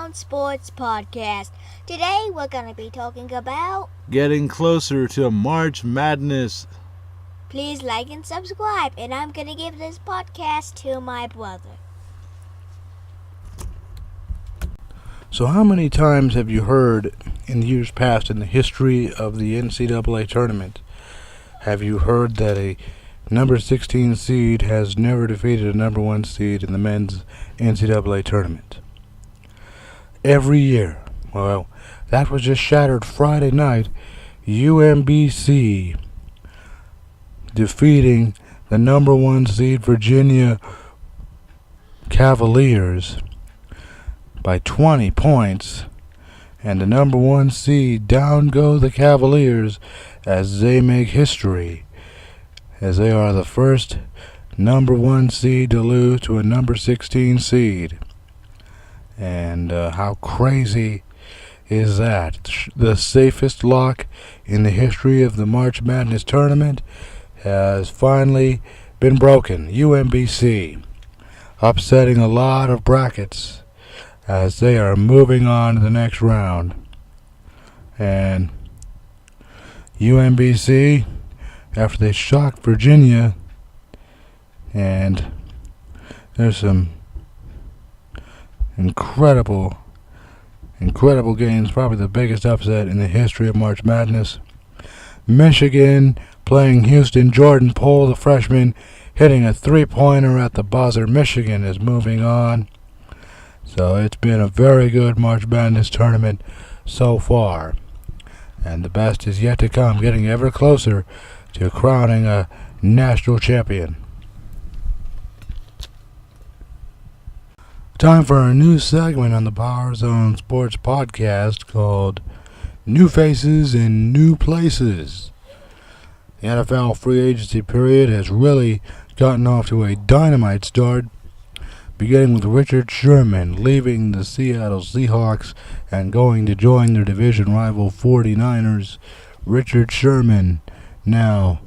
Zone Sports Podcast. Today we're going to be talking about getting closer to March Madness. Please like and subscribe, and I'm going to give this podcast to my brother. So how many times have you heard in years past in the history of the NCAA tournament, have you heard that a number 16 seed has never defeated a number 1 seed in the men's NCAA tournament? Every year. Well, that was just shattered Friday night. UMBC defeating the number 1 seed Virginia Cavaliers by 20 points. And the number 1 seed, down go the Cavaliers as they make history, as they are the first number 1 seed to lose to a number 16 seed. And how crazy is that? The safest lock in the history of the March Madness tournament has finally been broken. UMBC upsetting a lot of brackets as they are moving on to the next round. And UMBC, after they shocked Virginia, and there's some incredible games, probably the biggest upset in the history of March Madness. Michigan playing Houston. Jordan Poole, the freshman, hitting a 3-pointer at the buzzer. Michigan is moving on. So it's been a very good March Madness tournament so far. And the best is yet to come, getting ever closer to crowning a national champion. Time for a new segment on the Power Zone Sports Podcast called New Faces in New Places. The NFL free agency period has really gotten off to a dynamite start, beginning with Richard Sherman leaving the Seattle Seahawks and going to join their division rival 49ers. Richard Sherman now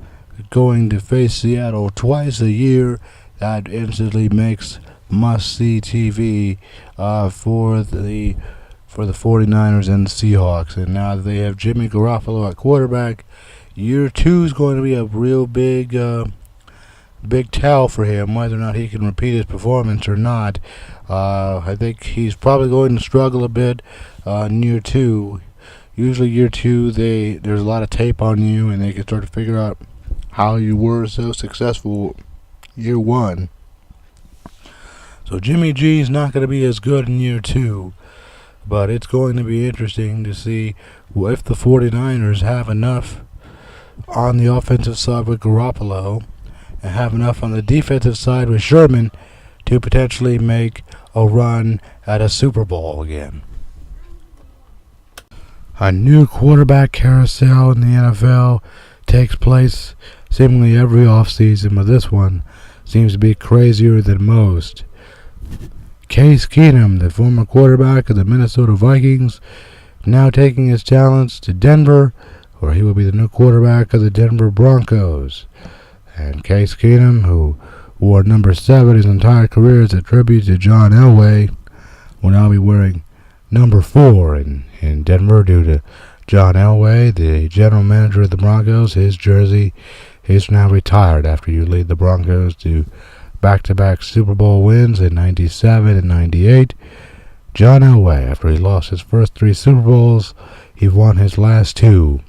going to face Seattle twice a year. That instantly makes must-see TV for the 49ers and the Seahawks. And now that they have Jimmy Garoppolo at quarterback, year 2 is going to be a real big tell for him, whether or not he can repeat his performance or not. I think he's probably going to struggle a bit in year 2. Usually year 2, there's a lot of tape on you, and they can start to figure out how you were so successful year 1. So Jimmy G is not going to be as good in year 2, but it's going to be interesting to see if the 49ers have enough on the offensive side with Garoppolo and have enough on the defensive side with Sherman to potentially make a run at a Super Bowl again. A new quarterback carousel in the NFL takes place seemingly every offseason, but this one seems to be crazier than most. Case Keenum, the former quarterback of the Minnesota Vikings, now taking his talents to Denver, where he will be the new quarterback of the Denver Broncos. And Case Keenum, who wore number 7 his entire career as a tribute to John Elway, will now be wearing number 4 in Denver due to John Elway, the general manager of the Broncos. His jersey is now retired after you lead the Broncos to back-to-back Super Bowl wins in 97 and 98. John Elway, after he lost his first 3 Super Bowls, he won his last 2.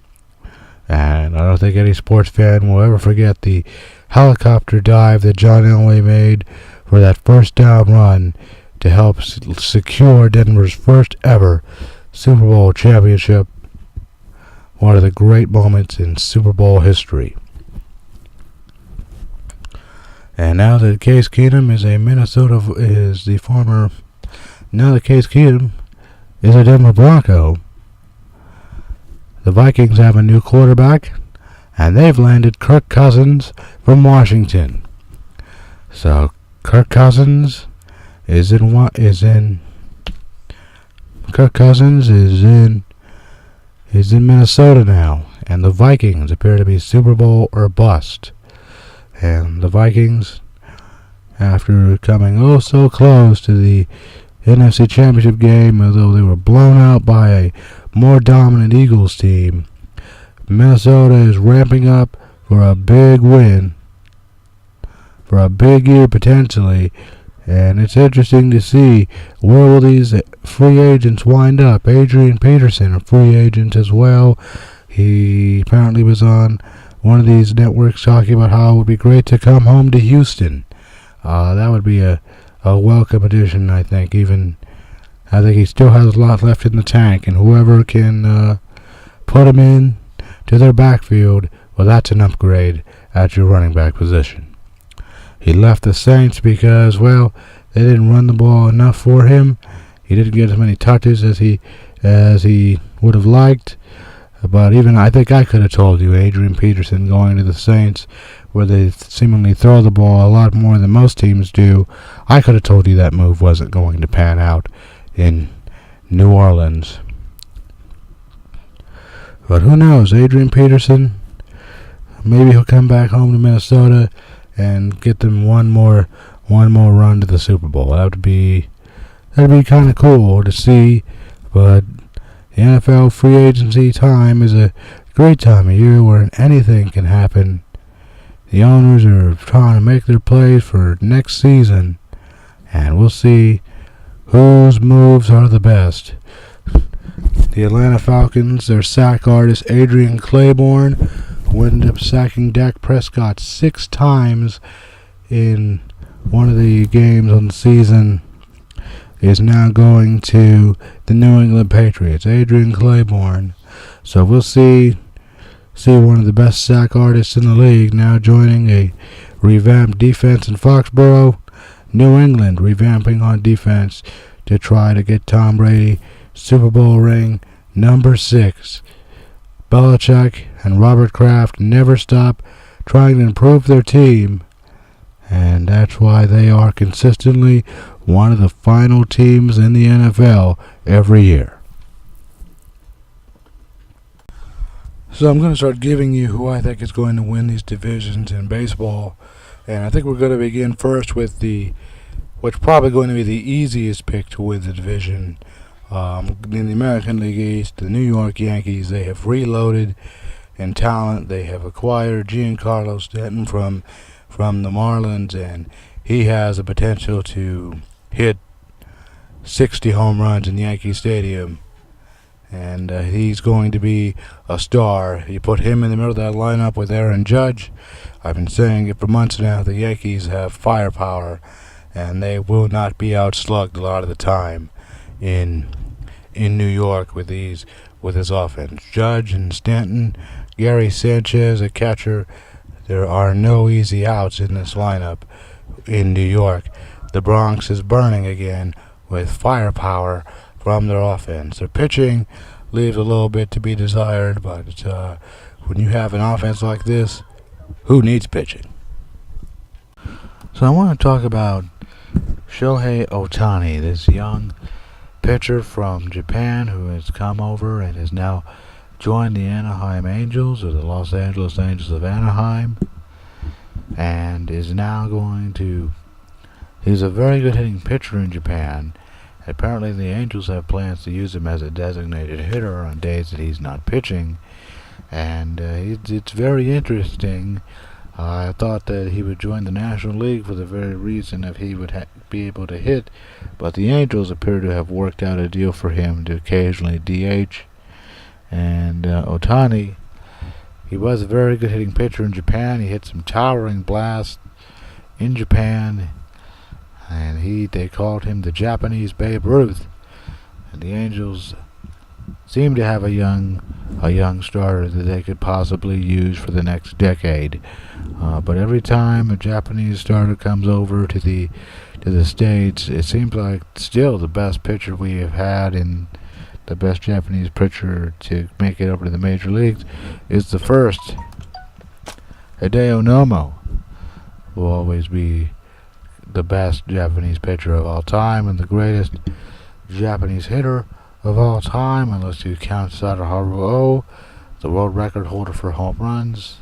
And I don't think any sports fan will ever forget the helicopter dive that John Elway made for that first down run to help secure Denver's first ever Super Bowl championship. One of the great moments in Super Bowl history. And now that Case Keenum is Case Keenum is a Denver Bronco, the Vikings have a new quarterback, and they've landed Kirk Cousins from Washington. So Kirk Cousins is in Minnesota now, and the Vikings appear to be Super Bowl or bust. And the Vikings, after coming oh so close to the NFC Championship game, although they were blown out by a more dominant Eagles team. Minnesota is ramping up for a big win, for a big year potentially, and it's interesting to see where will these free agents wind up. Adrian Peterson, a free agent as well. He apparently was on one of these networks talking about how it would be great to come home to Houston. That would be a welcome addition, I think. I think he still has a lot left in the tank, and whoever can put him in to their backfield, well, that's an upgrade at your running back position. He left the Saints because, well, they didn't run the ball enough for him. He didn't get as many touches as he would have liked. But even I think I could have told you, Adrian Peterson going to the Saints, where they seemingly throw the ball a lot more than most teams do, I could have told you that move wasn't going to pan out in New Orleans. But who knows? Adrian Peterson, maybe he'll come back home to Minnesota and get them one more run to the Super Bowl. That'd be kind of cool to see. But the NFL free agency time is a great time of year where anything can happen. The owners are trying to make their plays for next season, and we'll see whose moves are the best. The Atlanta Falcons, their sack artist Adrian Claiborne, who ended up sacking Dak Prescott 6 times in one of the games on the season, is now going to the New England Patriots. Adrian Claiborne. So we'll see one of the best sack artists in the league now joining a revamped defense in Foxborough. New England revamping on defense to try to get Tom Brady Super Bowl ring number 6. Belichick and Robert Kraft never stop trying to improve their team, and that's why they are consistently one of the final teams in the NFL every year. So I'm going to start giving you who I think is going to win these divisions in baseball. And I think we're going to begin first with what's probably going to be the easiest pick to win the division. In the American League East, the New York Yankees, they have reloaded in talent. They have acquired Giancarlo Stanton from the Marlins, and he has the potential to hit 60 home runs in Yankee Stadium. And he's going to be a star. You put him in the middle of that lineup with Aaron Judge. I've been saying it for months now. The Yankees have firepower, and they will not be outslugged a lot of the time in New York with his offense. Judge and Stanton, Gary Sanchez, a catcher. There are no easy outs in this lineup in New York. The Bronx is burning again with firepower from their offense. Their pitching leaves a little bit to be desired, but when you have an offense like this, who needs pitching? So I want to talk about Shohei Ohtani, this young pitcher from Japan who has come over and has now joined the Anaheim Angels, or the Los Angeles Angels of Anaheim, and is now he's a very good hitting pitcher in Japan. Apparently the Angels have plans to use him as a designated hitter on days that he's not pitching, and it's very interesting. I thought that he would join the National League for the very reason that he would be able to hit, but the Angels appear to have worked out a deal for him to occasionally DH. And Ohtani, he was a very good hitting pitcher in Japan. He hit some towering blasts in Japan, and they called him the Japanese Babe Ruth. And the Angels seem to have a young starter that they could possibly use for the next decade. But every time a Japanese starter comes over to the States, it seems like still the best pitcher we have had, in the best Japanese pitcher to make it over to the major leagues is the first. Hideo Nomo will always be the best Japanese pitcher of all time and the greatest Japanese hitter of all time, unless you count Sadaharu Oh, the world record holder for home runs.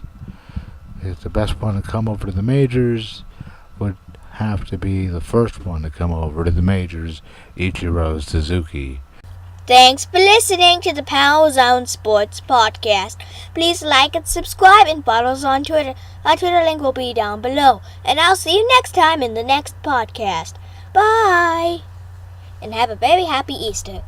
It's the best one to come over to the majors. Would have to be the first one to come over to the majors, Ichiro Suzuki. Thanks for listening to the Power Zone Sports Podcast. Please like and subscribe and follow us on Twitter. Our Twitter link will be down below. And I'll see you next time in the next podcast. Bye! And have a very happy Easter.